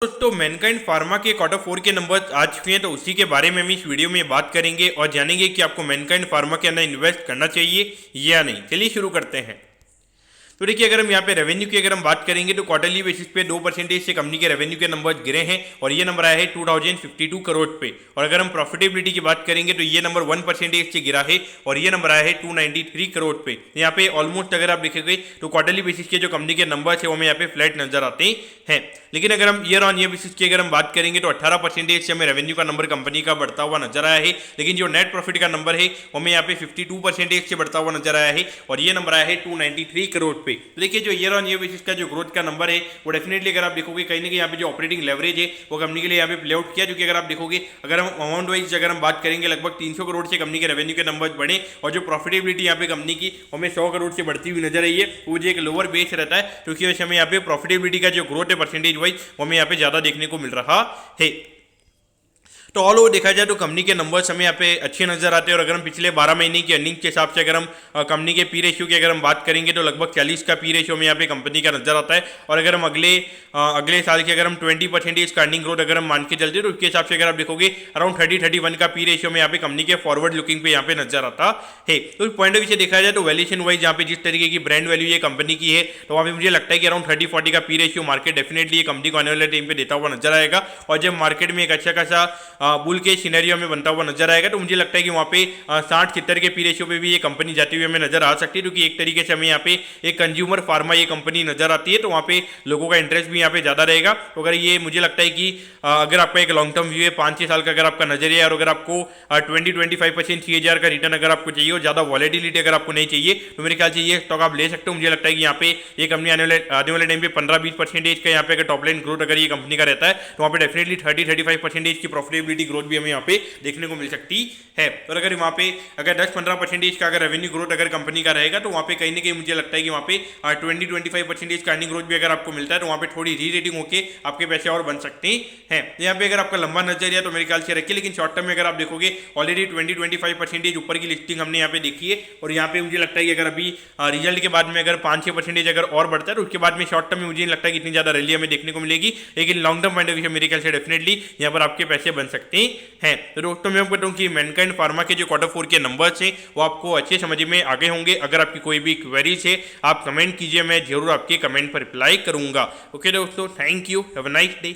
दोस्तों Mankind pharma के Q4 के नंबर आ चुके हैं, तो उसी के बारे में हम इस वीडियो में बात करेंगे और जानेंगे कि आपको मैनकाइंड फार्मा के अंदर इन्वेस्ट करना चाहिए या नहीं। चलिए शुरू करते हैं। तो देखिए, अगर हम यहाँ पे रेवेन्यू की अगर हम बात करेंगे तो क्वार्टरली बेसिस पे 2% से कंपनी के रेवेन्यू के नंबर गिरे हैं और ये नंबर आया है 2052 करोड़ पे। और अगर हम प्रॉफिटेबिलिटी की बात करेंगे तो ये नंबर 1% से गिरा है और ये नंबर आया है 293 करोड़ पे। यहाँ पे ऑलमोस्ट अगर आप देखेंगे तो क्वार्टरली बेसिस के जो कंपनी के नंबर है वो हमें यहाँ पे फ्लैट नजर आते हैं। लेकिन अगर हम ईयर ऑन ईयर बेसिस की अगर हम बात करेंगे तो 18% से हमें रेवेन्यू का नंबर कंपनी का बढ़ता हुआ नजर आया है। लेकिन जो नेट प्रॉफिट का नंबर है वो हमें यहाँ पे 52% से बढ़ता हुआ नजर आया है और ये नंबर आया है 293 करोड़ पे। तो देखिए, जो ईयर ऑन ईयर बेसिस का जो ग्रोथ का नंबर है वो डेफिनेटली अगर आप देखोगे कहीं ना कहीं यहाँ पे जो ऑपरेटिंग लेवरेज है वो कंपनी के लिए यहाँ पे प्ले आउट किया। जो कि अगर आप देखोगे, अगर हम अमाउंट वाइज अगर हम बात करेंगे लगभग 300 करोड़ से कंपनी के रेवेन्यू के नंबर बढ़े और जो प्रॉफिटेबिलिटी यहाँ पे कंपनी की हमें 100 करोड़ से बढ़ती हुई नजर आई है। वो जो एक लोअर बेस रहता है क्योंकि वैसे हमें यहाँ पे प्रॉफिटेबिलिटी का जो ग्रोथ है परसेंटेज वाइज वो हमें यहाँ पे ज्यादा देखने को मिल रहा है। तो ऑल ओवर देखा जाए तो कंपनी के नंबर्स हमें यहाँ पे अच्छे नजर आते हैं। और अगर हम पिछले 12 महीने की अर्निंग के हिसाब से अगर हम कंपनी के पी रेशियो की अगर हम बात करेंगे तो लगभग 40 का पी रेशियो में यहाँ पे कंपनी का नजर आता है। और अगर हम अगले साल की अगर हम 20% का अर्निंग ग्रोथ अगर हम मान के चलते हैं तो उसके हिसाब से अगर आप देखोगे अराउंड 30-31 का पी रेशियो में यहाँ पे कंपनी के फॉरवर्ड लुकिंग पे यहाँ पे नजर आता है। तो पॉइंट ऑफ व्यू से देखा जाए तो वैल्यूएशन वाइज यहाँ पे जिस तरीके की ब्रांड वैल्यू ये कंपनी की है तो वहाँ पे मुझे लगता है कि अराउंड 30-40 का पी रेशियो मार्केट डेफिनेटली ये कंपनी को आने वाले टाइम पे देता हुआ नजर आएगा। और जब मार्केट में एक अच्छा खासा बुल के सिनेरियो में बनता हुआ नजर आएगा तो मुझे लगता है कि वहाँ पे 60-70 के पी रेशियो पे भी ये कंपनी जाती हुई हमें नजर आ सकती है। क्योंकि एक तरीके से हमें यहाँ पे एक कंज्यूमर फार्मा ये कंपनी नजर आती है तो वहाँ पे लोगों का इंटरेस्ट भी यहाँ पे ज्यादा रहेगा। तो अगर ये मुझे लगता है कि अगर आपका एक लॉन्ग टर्म व्यू है 5-6 साल का अगर आपका नजरिया और अगर आपको 20-25% CAGR का रिटर्न अगर आपको चाहिए और ज्यादा वॉलेटिलिटी अगर आपको नहीं चाहिए तो मेरे ख्याल से ये स्टॉक आप ले सकते हो। मुझे लगता है कि यहाँ पे ये कंपनी आने वाले टाइम पे 15-20% का यहाँ पे अगर टॉप लाइन ग्रोथ अगर ये कंपनी का रहता है तो वहाँ पे डेफिनेटली 30-35% की प्रॉफिटेबिलिटी ग्रोथ भी हमें यहाँ पे देखने को मिल सकती है। और अगर वहाँ पे अगर 10-15% का अगर रेवेन्यू ग्रोथ अगर कंपनी का रहेगा तो वहाँ पे कहीं ना कहीं मुझे लगता है कि वहाँ पे 20-25% का अर्निंग ग्रोथ भी अगर आपको मिलता है तो वहाँ पे थोड़ी री रेटिंग होकर आपके पैसे और बन सकते हैं। यहाँ पे अगर आपका लंबा नजरिया तो मेरे ख्याल से रखिए। लेकिन शॉर्ट टर्म में अगर आप देखोगे ऑलरेडी 20-25% ऊपर की लिस्टिंग हमने यहाँ पे देखी है और यहाँ पे मुझे लगता है कि अगर अभी रिजल्ट के बाद में अगर 5-6% अगर और बढ़ता है तो उसके बाद में शॉर्ट टर्म में मुझे नहीं लगता कि इतनी ज्यादा रैली हमें देखने को मिलेगी। लेकिन long term point of view मेरे ख्याल से डेफिनेटली यहाँ पर आपके पैसे बन सकते हैं। तो दोस्तों मैं बताऊँ कि मैनकाइंड फार्मा के जो Q4 के नंबर्स हैं वो आपको अच्छे समझ में आगे होंगे। अगर आपकी कोई भी क्वेरीज है आप कमेंट कीजिए, मैं जरूर आपके कमेंट पर रिप्लाई करूंगा। ओके दोस्तों, thank you, have a nice day.